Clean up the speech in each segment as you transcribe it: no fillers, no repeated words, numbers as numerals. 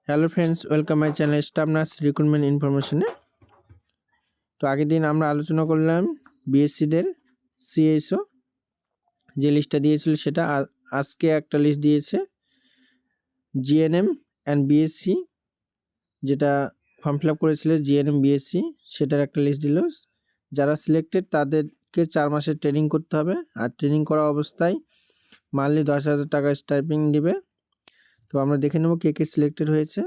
Hello friends, welcome my channel staff nurse recruitment ইনফরমেশনে। তো আগের দিন আমরা আলোচনা করলাম বিএসসিদের সিএসও যে লিস্টটা দিয়েছিল সেটা। আজকে একটা লিস্ট দিয়েছে জিএনএম অ্যান্ড বিএসসি, যেটা ফর্ম ফিল আপ করেছিল জিএনএম বিএসসি, সেটার একটা লিস্ট দিল। যারা সিলেক্টেড তাদেরকে 4 মাসের ট্রেনিং করতে হবে, আর ট্রেনিং করা অবস্থায় মান্থলি 10,000 টাকা স্টাইপেন্ড দিবে। তো আমরা দেখে নেব কে কে সিলেক্টেড হয়েছে।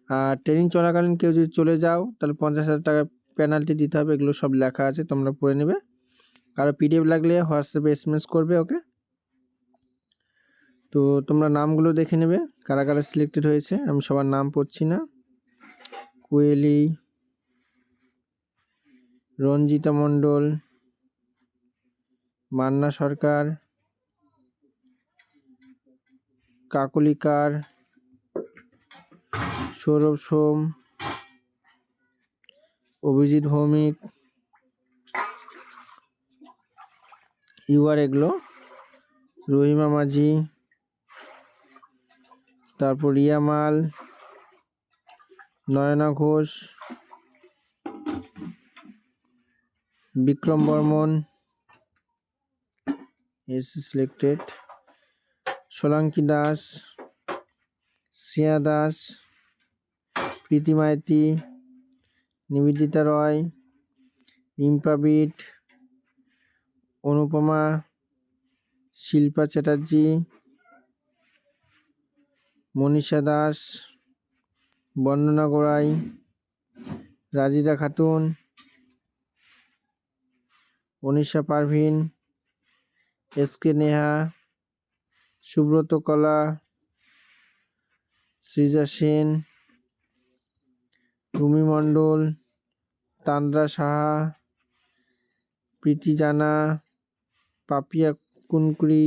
আর ট্রেনিং চলাকালীন কেউ যদি চলে যাও তাহলে 50,000 টাকা পেনাল্টি দিতে হবে। এগুলো সব লেখা আছে, তোমরা পড়ে নেবে। কারো পিডিএফ লাগলে হোয়াটসঅ্যাপে এসএমএস করবে, ওকে। তো তোমরা নামগুলো দেখে নেবে কারা কারা সিলেক্টেড হয়েছে। আমি সবার নাম পড়ছি না। কোয়েলি, রঞ্জিতা মণ্ডল, মান্না সরকার, কাকলিকার, সৌরভ সোম, অভিজিৎ ভৌমিক, ইউআর এগুলো, রহিমা মাঝি, তারপর Riya Mal, Nayana Ghosh, Bikram Barman is selected, Solanki Das, Shreya Das, Priti Maity, Nivedita Roy, Rimpa Bit, Anupama, Shilpa Chatterjee, Manisha Das, Bandana Gorai, Rajida Khatun, Anisha Parveen, SK Neha, Subrata Kola, Srija Sen, Rumi মণ্ডল, তান্দ্রা সাহা, প্রীতি জানা, পাপিয়া কুনকুরি,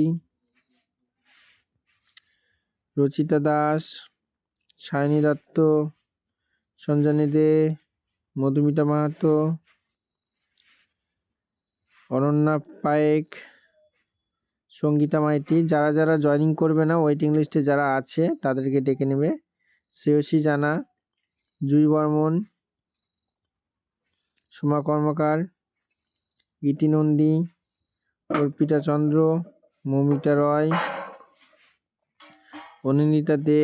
রচিতা দাস, সায়নী দত্ত, সঞ্জনী দে, মধুমিতা মাহাতো, অনন্যা পায়েক, সঙ্গীতা মাইতি। যারা যারা জয়েনিং করবে না, ওয়েটিং লিস্টে যারা আছে তাদেরকে ডেকে নেবে। শ্রেয়সী জানা, জুই বর্মন, সোমা কর্মকার, ইতি নন্দী, অর্পিতা চন্দ্র, মৌমিতা রয়, অনিন্দিতা দে,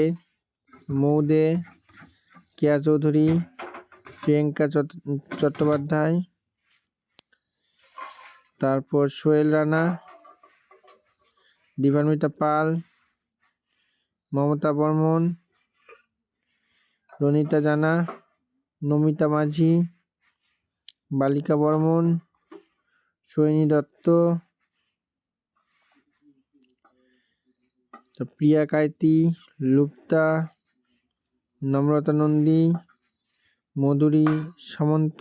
মৌ দে, কেয়া চৌধুরী, প্রিয়াঙ্কা চট্টোপাধ্যায়, তারপর সোহেল রানা, দিবান্বিতা পাল, মমতা বর্মন, রনিতা জানা, নমিতা মাঝি, বালিকা বর্মন, সোহিনী দত্ত, প্রিয়া কাইতি, লুপ্তা, নম্রতা নন্দী, মধুরী সামন্ত,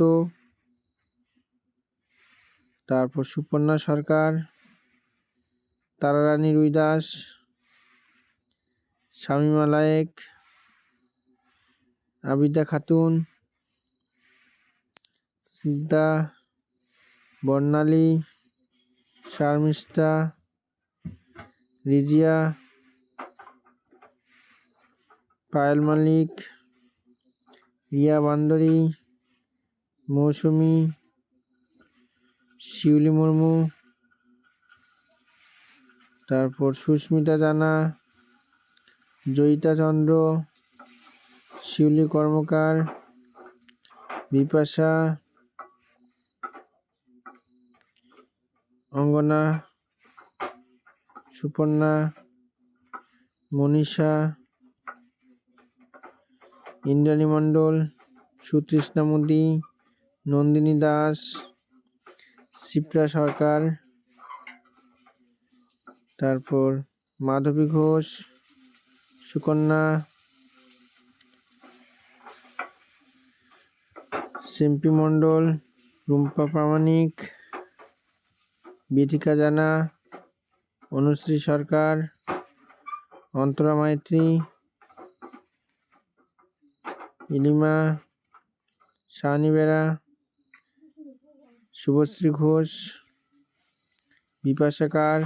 তারপর সুপর্ণা সরকার, তারারানী রুইদাস, শামিমা লায়েক, আবিদা খাতুন, সিদ্ধা, বর্ণালী, শারমিষ্ঠা, রিজিয়া, পায়েল মালিক, রিয়া বান্দরী, মৌসুমী, শিউলি মুর্মু, তারপর সুস্মিতা জানা, জয়িতা চন্দ্র, শিউলি কর্মকার, বিপাশা, অঙ্গনা, সুপর্ণা, মনীষা, ইন্দ্রাণী মণ্ডল, সুতৃষ্ণা মুদি, নন্দিনী দাস, শিপ্রা সরকার, তারপর মাধবী ঘোষ, সুকন্যা, সিম্পি মণ্ডল, রুম্পা প্রামাণিক, বিথিকা জানা, অনুশ্রী সরকার, অন্তরা মাইত্রী, ইলিমা, শাহানি বেরা, শুভশ্রী ঘোষ, বিপাশা কার,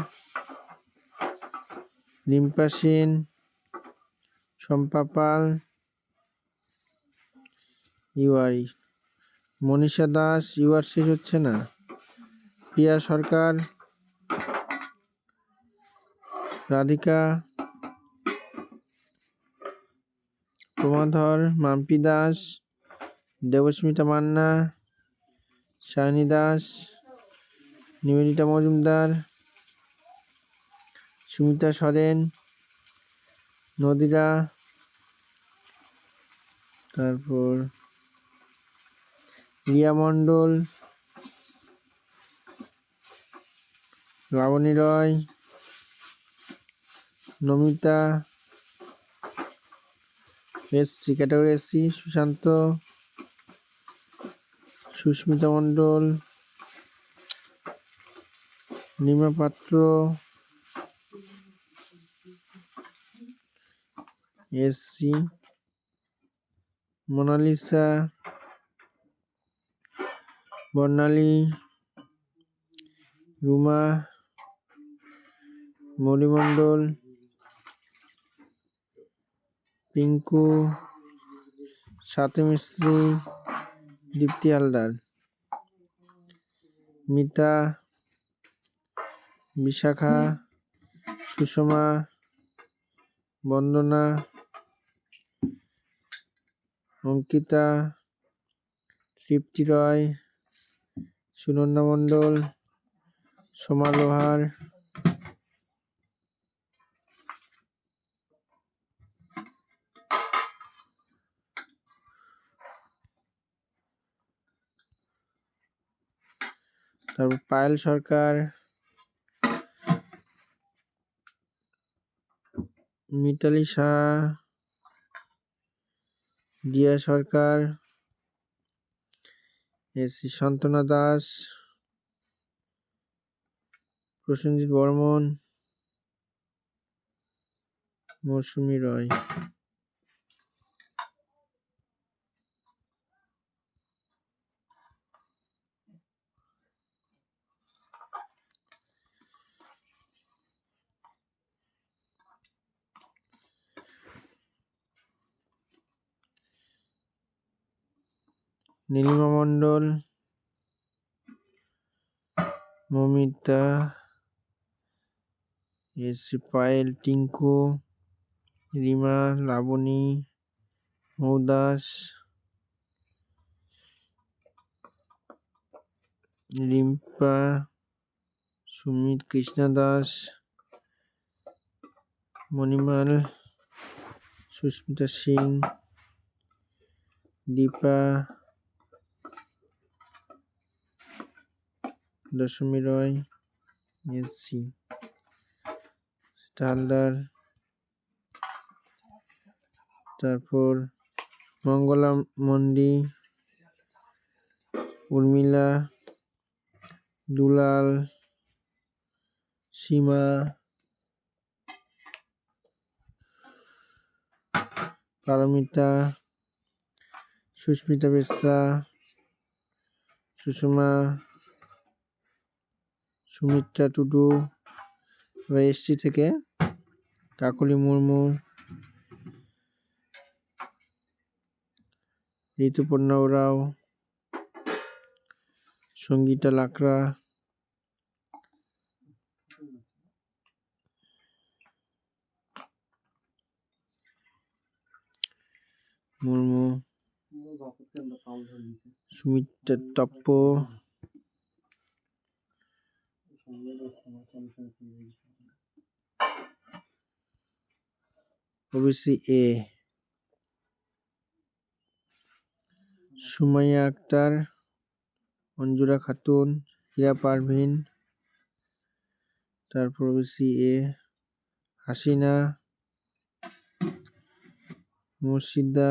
রিম্পা সেন, শম্পা পাল, ইউআর, মনীষা দাস, ইউআর শেষ হচ্ছে না। প্রিয়া সরকার, রাধিকা, প্রমাধর, মাম্পি দাস, দেবস্মিতা মান্না, সায়নী দাস, নিবেদিতা মজুমদার, সুমিতা সরেন, নদীরা, তারপর Riya Mondal, Labani Roy, Namita, SC category SC, Sushanta, Susmita Mondal, Nima Patra, SC, Monalisa, Barnali, Ruma, Mouli Mondal, Pinku, Sathi Mistri, দীপ্তি হালদার, মিতা, বিশাখা, সুষমা, বন্দনা, অঙ্কিতা, তৃপ্তি রয়, সুনন্দা মণ্ডল, সোমা লোহার, তারপর পায়েল সরকার, মিতালি শাহ, দিয়া সরকার, এসি শান্তনা দাস, প্রসেনজিৎ বর্মন, মৌসুমী রয়। নীলিমা মণ্ডল, মমিতা, এসি পায়েল, টিঙ্কু, রিমা, লাবণী, মৌদাস, রিম্পা, সুমিত, কৃষ্ণা দাস, মণিমাল, সুস্মিতা সিং, দীপা, দশমী রয়, এসসি হালদার, তারপর মঙ্গলা মন্ডি, উর্মিলা, দুলাল, সীমা, পারমিতা, সুস্মিতা বেসরা, সুষমা, সুমিত্রা টুডু। এবার এসটি থেকে কাকলি মুর্মু, ঋতুপর্ণা ওরাও, সঙ্গীতা লাকড়া, মুর্মু, সুমিত্রা তপ্প, ওবিসি এ সুমাইয়া আক্তার, অঞ্জুরা খাতুন, হীরা পারভিন, তারপর ওবিসি এ হাসিনা, মুর্শিদা,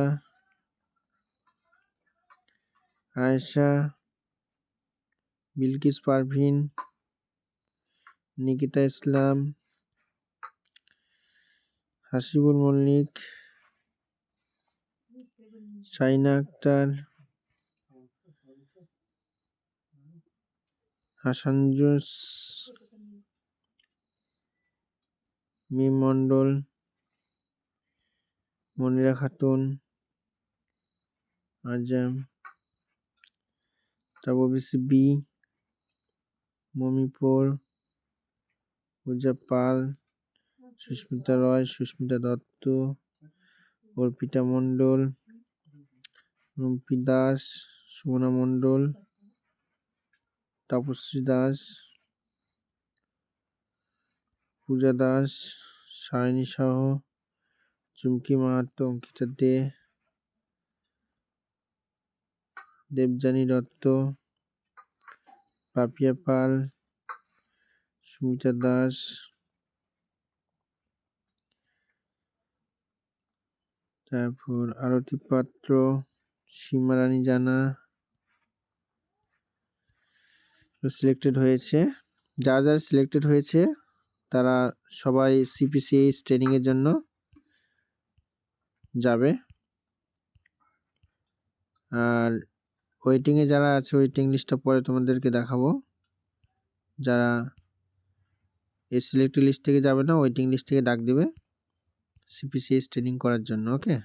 আয়েশা, বিলকিস পারভিন, নিকিতা ইসলাম, হাসিবুল মল্লিক, শাইনা আক্তার, হাসানজুস, মিম মণ্ডল, মনিরা খাতুন, আজম, তারপর ওবিসি বি মমিপুর, পূজা পাল, সুস্মিতা রয়, সুস্মিতা দত্ত, অর্পিতা মণ্ডল, রুম্পি দাস, সুমনা মণ্ডল, তাপশ্রী দাস, পূজা দাস, সায়নী সাহ, চুমকি মাহাতো, অঙ্কিতা দে, দেবযানী দত্ত, পাপিয়া পাল, সুমিতা দাস, তারপর আরতি পাত্র, সীমা রানী জানা সিলেক্টেড হয়েছে। যারা যারা সিলেক্টেড হয়েছে তারা সবাই সিপিসিএইচ ট্রেনিং এর জন্য যাবে। আর ওয়েটিং এ যারা আছে ওয়েটিং লিস্টটা পরে তোমাদেরকে দেখাবো। যারা এই সিলেক্টেড লিস্ট থেকে যাবে না, ওয়েটিং লিস্ট থেকে ডাক দিবে সিপিসিএইচ ট্রেনিং করার জন্য। ওকে,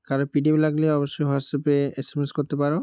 কারো পিডিএফ লাগলে অবশ্যই হোয়াটসঅ্যাপে এসএমএস করতে পারো।